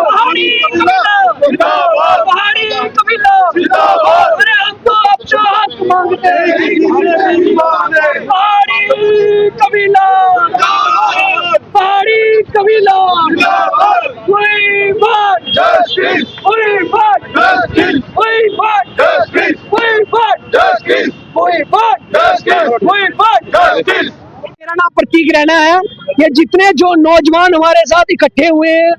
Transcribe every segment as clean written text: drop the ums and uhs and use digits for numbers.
पहाड़ी कबीला अरे हम तो आपसे हाथ मांगते हैं। पहाड़ी कबीला We want justice. We want justice. We want justice. We want justice. We want justice. We want justice. मेरा नाम प्रतीक रैना है। ये जितने जो नौजवान हमारे साथ इकट्ठे हुए हैं,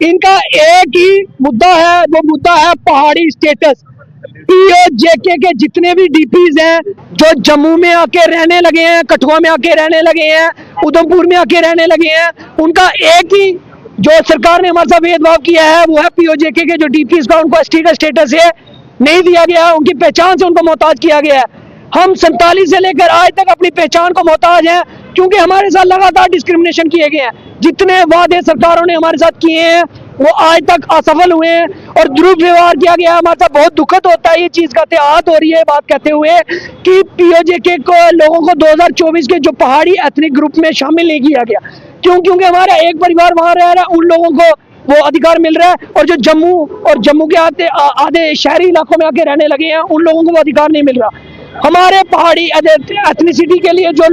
इनका एक ही मुद्दा है, वो मुद्दा है पहाड़ी स्टेटस। पीओजेके के जितने भी डीपीज हैं जो जम्मू में आके रहने लगे हैं, कठुआ में आके रहने लगे हैं, उधमपुर में आके रहने लगे हैं, उनका एक ही जो सरकार ने हमारे साथ भेदभाव किया है वो है पीओजेके के जो डीपीज का उनको एसटी का स्टेटस है नहीं दिया गया, उनकी पहचान से उनको मोहताज किया गया है। हम 47 से लेकर आज तक अपनी पहचान को मोहताज हैं क्योंकि हमारे साथ लगातार डिस्क्रिमिनेशन किए गए हैं। जितने वादे सरकारों ने हमारे साथ किए हैं वो आज तक असफल हुए हैं और दुर्व्यवहार किया गया। हमारे साथ बहुत दुखद होता है ये चीज का एहतियात हो रही है बात कहते हुए कि पीओजेके को लोगों को 2024 के जो पहाड़ी एथनिक ग्रुप में शामिल नहीं किया गया। क्योंकि हमारा एक परिवार वहां रह रहा है, उन लोगों को वो अधिकार मिल रहा है और जो जम्मू के आधे शहरी इलाकों में आके रहने लगे हैं उन लोगों को वो अधिकार नहीं मिल रहा। हमारे पहाड़ी एथनिसिटी के लिए जो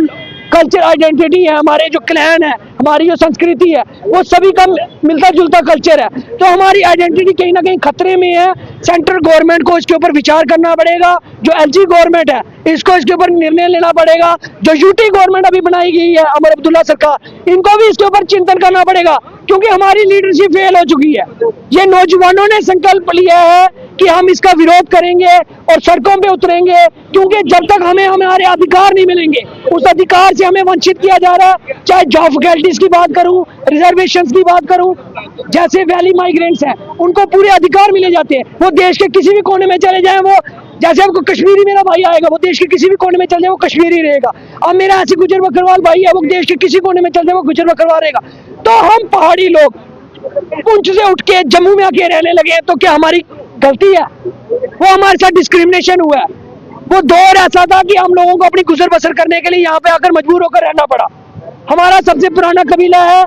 कल्चर आइडेंटिटी है, हमारे जो क्लैन है, हमारी जो संस्कृति है, वो सभी का मिलता जुलता कल्चर है। तो हमारी आइडेंटिटी कहीं ना कहीं खतरे में है। सेंट्रल गवर्नमेंट को इसके ऊपर विचार करना पड़ेगा। जो एलजी गवर्नमेंट है इसको इसके ऊपर निर्णय लेना पड़ेगा। जो यूटी गवर्नमेंट अभी बनाई गई है अमर अब्दुल्ला सरकार, इनको भी इसके ऊपर चिंतन करना पड़ेगा क्योंकि हमारी लीडरशिप फेल हो चुकी है। ये नौजवानों ने संकल्प लिया है कि हम इसका विरोध करेंगे और सड़कों पे उतरेंगे क्योंकि जब तक हमें हमारे अधिकार नहीं मिलेंगे, उस अधिकार से हमें वंचित किया जा रहा है। चाहे जॉब फैकल्टीज की बात करूं, रिजर्वेशंस की बात करूं, जैसे वैली माइग्रेंट्स हैं उनको पूरे अधिकार मिले जाते हैं। वो देश के किसी भी कोने में चले जाएं, वो जैसे हमको कश्मीरी मेरा भाई आएगा वो देश के किसी भी कोने में चल जाए वो कश्मीरी रहेगा। अब मेरा ऐसे गुजर बकरवाल भाई है, वो देश के किसी कोने में चल जाए वो गुजर बकरवाल रहेगा। तो हम पहाड़ी लोग पुंछ से उठ के जम्मू में आके रहने लगे हैं तो क्या हमारी गलती है? वो हमारे साथ डिस्क्रिमिनेशन हुआ है। वो दौर ऐसा था कि हम लोगों को अपनी गुजर बसर करने के लिए यहाँ पे आकर मजबूर होकर रहना पड़ा। हमारा सबसे पुराना कबीला है,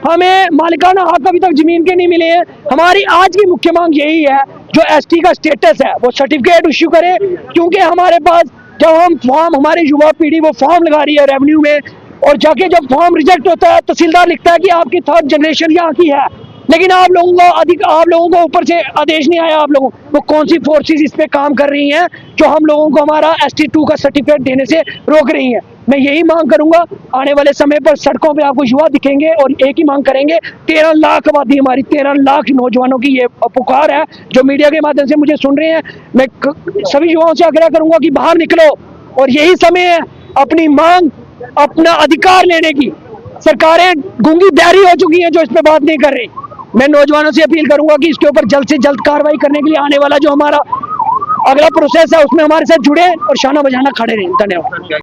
हमें मालिकाना हक अभी तक जमीन के नहीं मिले हैं। हमारी आज की मुख्य मांग यही है जो एसटी का स्टेटस है वो सर्टिफिकेट इश्यू करे क्योंकि हमारे पास जब हम फॉर्म, हमारी युवा पीढ़ी वो फॉर्म लगा रही है रेवेन्यू में और जाके जब फॉर्म रिजेक्ट होता है तहसीलदार लिखता है कि आपकी थर्ड जनरेशन यहाँ की है, लेकिन आप लोगों को ऊपर से आदेश नहीं आया। आप लोगों वो कौन सी फोर्सेस इस पे काम कर रही हैं जो हम लोगों को हमारा ST2 का सर्टिफिकेट देने से रोक रही हैं। मैं यही मांग करूंगा, आने वाले समय पर सड़कों पे आपको युवा दिखेंगे और एक ही मांग करेंगे। 13 लाख आबादी, हमारी 13 लाख नौजवानों की ये पुकार है जो मीडिया के माध्यम से मुझे सुन रहे हैं। मैं सभी युवाओं से आग्रह करूंगा कि बाहर निकलो और यही समय है अपनी मांग, अपना अधिकार लेने की। सरकारें गूंगी बहरी हो चुकी हैं जो इस पे बात नहीं कर रही। मैं नौजवानों से अपील करूंगा कि इसके ऊपर जल्द से जल्द कार्रवाई करने के लिए आने वाला जो हमारा अगला प्रोसेस है उसमें हमारे साथ जुड़े और शाना बजाना खड़े रहें। धन्यवाद।